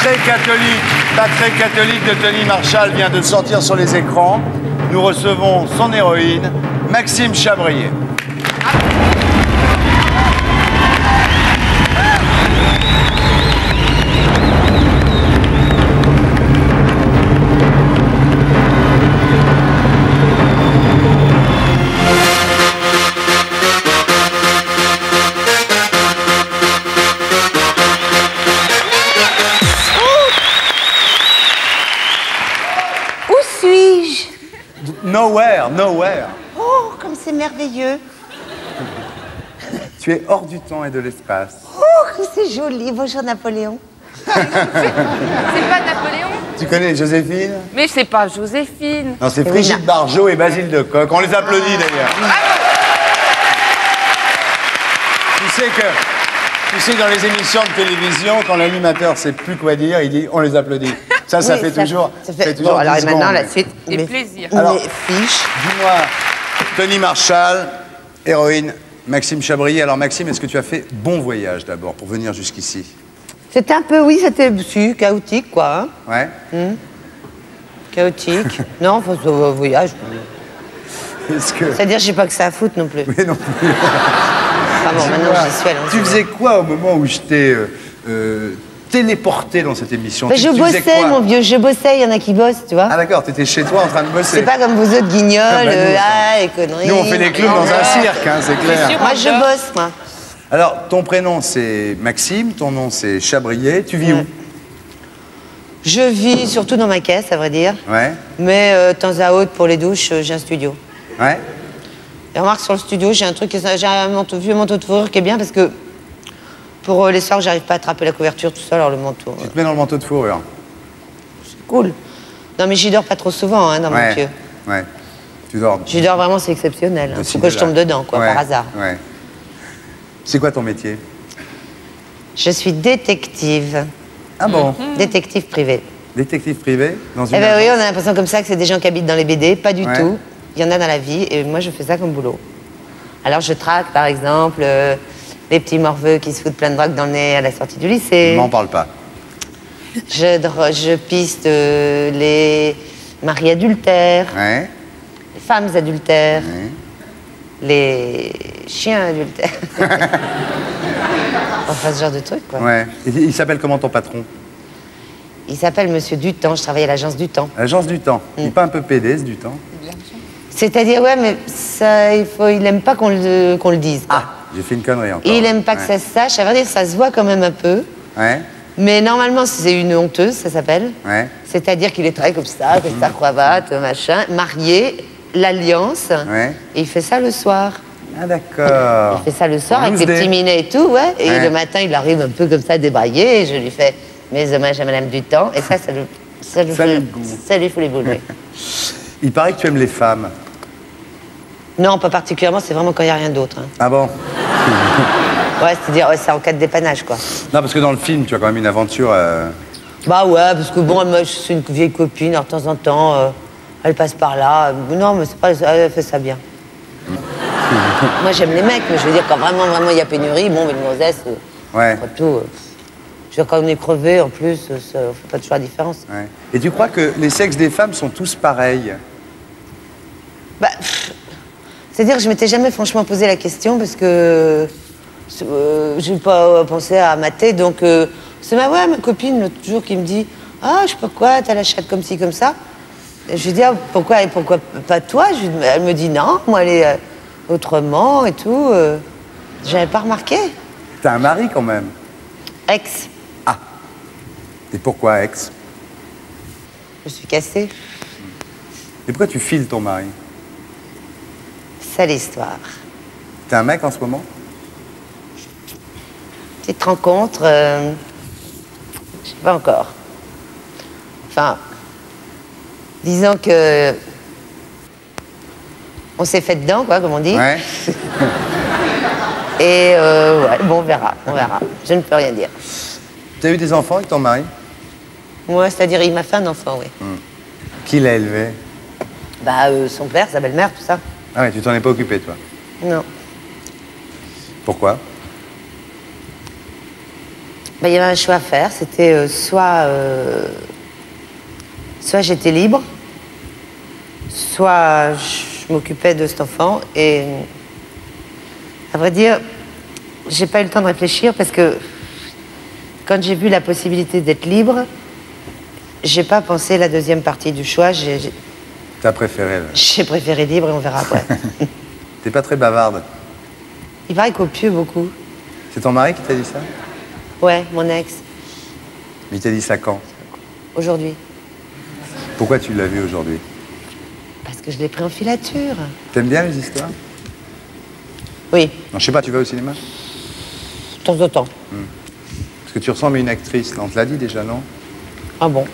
Patrick catholique de Tony Marshall vient de sortir sur les écrans. Nous recevons son héroïne, Maxime Chabrier. Nowhere. Oh, comme c'est merveilleux. Tu es hors du temps et de l'espace. Oh, comme c'est joli. Bonjour Napoléon. C'est pas Napoléon? Tu connais Joséphine? Mais c'est pas Joséphine. Non, c'est Brigitte Bardot et Basile de Kock. On les applaudit d'ailleurs. Tu sais que dans les émissions de télévision, quand l'animateur sait plus quoi dire, il dit on les applaudit. Ça Oui, fait toujours. Ça fait... toujours Bon, alors 10 maintenant, secondes. la suite. Et plaisir. Alors, mes fiches. Dis-moi, Tony Marshall, héroïne, Maxime Chabrier. Alors Maxime, est-ce que tu as fait bon voyage d'abord pour venir jusqu'ici? C'était un peu, oui, c'était chaotique, quoi. Hein. Ouais. Chaotique. Non, enfin, ce voyage. Est-ce que... C'est-à-dire, j'ai pas que ça à foutre non plus. Mais non plus. Enfin bon, maintenant, Dis-moi, j'y suis allée. tu faisais quoi au moment où je t'ai téléporté dans cette émission? Ben, Tu je faisais bossais, quoi? mon vieux, je bossais, il y en a qui bossent, tu vois. Ah d'accord, t'étais chez toi en train de bosser. C'est pas comme vous autres guignols, Ah, bah, nous, et conneries. Nous, on fait des clowns dans un cirque, hein, c'est clair. Moi, je bosse, moi. Alors, ton prénom, c'est Maxime, ton nom, c'est Chabrier. Tu vis où? Je vis surtout dans ma caisse, à vrai dire. Ouais. Mais de temps à autre, pour les douches, j'ai un studio. Ouais. Et remarque, sur le studio, j'ai un truc, j'ai un vieux manteau de fourrure qui est bien parce que pour les soirs, j'arrive pas à attraper la couverture, tout ça, alors le manteau. Tu te mets dans le manteau de fourrure. Cool. Non, mais j'y dors pas trop souvent, hein, dans mon pieu. Ouais. Tu dors. J'y dors vraiment, c'est exceptionnel. de Faut que je tombe dedans, quoi, Ouais, par hasard. Ouais. C'est quoi ton métier? Je suis détective. Ah bon? Détective privé. Détective privé dans une Eh ben oui, agence? on a l'impression comme ça que c'est des gens qui habitent dans les BD. Pas du Ouais. tout. Il y en a dans la vie et moi, je fais ça comme boulot. Alors, je traque, par exemple, les petits morveux qui se foutent plein de drogue dans le nez à la sortie du lycée. M'en parle pas. Je piste les maris adultères, Ouais. les femmes adultères, Ouais. les chiens adultères. Enfin, ce genre de truc, quoi. Ouais. Et il s'appelle comment ton patron? Il s'appelle Monsieur Dutemps, je travaille à l'agence Dutemps. L'agence du temps. Il n'est pas un peu pédé, ce du temps? C'est-à-dire, ouais, mais ça, il aime pas qu'on le dise, quoi. Ah, j'ai fait une connerie encore. Et il aime pas que ça se sache. À vrai dire, ça se voit quand même un peu. Ouais. Mais normalement, c'est une honteuse, ça s'appelle. Ouais. C'est-à-dire qu'il est très comme ça, avec sa cravate, machin, marié, l'alliance. Ouais. Et il fait ça le soir. Ah d'accord. Il fait ça le soir En avec des loose day. petits minets et tout, ouais. Et Ouais. le matin, il arrive un peu comme ça, débraillé. Et je lui fais mes hommages à Madame Dutemps. Et ça lui Ça lui goût. fout les boules, oui. Il paraît que tu aimes les femmes. Non, pas particulièrement, c'est vraiment quand il n'y a rien d'autre. Hein. Ah bon? Ouais, c'est-à-dire, ouais, c'est en cas de dépannage, quoi. Non, parce que dans le film, tu as quand même une aventure... Bah ouais, parce que bon, moi, je suis une vieille copine, alors de temps en temps, elle passe par là. Non, mais c'est pas, elle fait ça bien. Moi, j'aime les mecs, mais je veux dire, quand vraiment, il y a pénurie, bon, mais une grossesse, Ouais. après tout, je veux dire, quand on est crevé, en plus, ça fait pas toujours la différence. Ouais. Et tu crois que les sexes des femmes sont tous pareils? Bah, c'est-à-dire que je m'étais jamais franchement posé la question, parce que je n'ai pas pensé à mater, donc c'est ma copine l'autre jour qui me dit « Ah, je sais pas quoi, t'as la chatte comme ci, comme ça ». Je lui dis ah, « Pourquoi pas toi ?» Elle me dit « Non, moi, elle est autrement et tout. » J'avais pas remarqué. T'as un mari quand même. Ex, Ah. Et pourquoi ex? je suis cassée. Et pourquoi tu files ton mari? Sale histoire. T'es un mec en ce moment? Petite rencontre, je sais pas encore. Enfin, disons que on s'est fait dedans, quoi, comme on dit. Ouais. Et ouais, bon, on verra. Je ne peux rien dire. T'as eu des enfants avec ton mari? Moi, c'est-à-dire, il m'a fait un enfant, oui. Qui l'a élevé? Bah, son père, sa belle-mère, tout ça. Ah ouais, tu t'en es pas occupé, toi? Non. Pourquoi? Il y avait un choix à faire. C'était soit j'étais libre, soit je m'occupais de cet enfant. Et à vrai dire, j'ai pas eu le temps de réfléchir parce que quand j'ai vu la possibilité d'être libre, j'ai pas pensé la deuxième partie du choix. T'as préféré, là. J'ai préféré libre et on verra après. T'es pas très bavarde. Il paraît copieux beaucoup. C'est ton mari qui t'a dit ça? Ouais, mon ex, Mais il t'a dit ça quand? aujourd'hui. Pourquoi tu l'as vu aujourd'hui? Parce que je l'ai pris en filature. T'aimes bien les histoires? Oui, Non, je sais pas, tu vas au cinéma? de temps en temps. Parce que tu ressembles à une actrice, là, on te l'a dit déjà, non? Ah bon?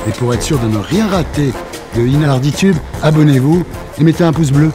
Et pour être sûr de ne rien rater de Inarditube, abonnez-vous et mettez un pouce bleu.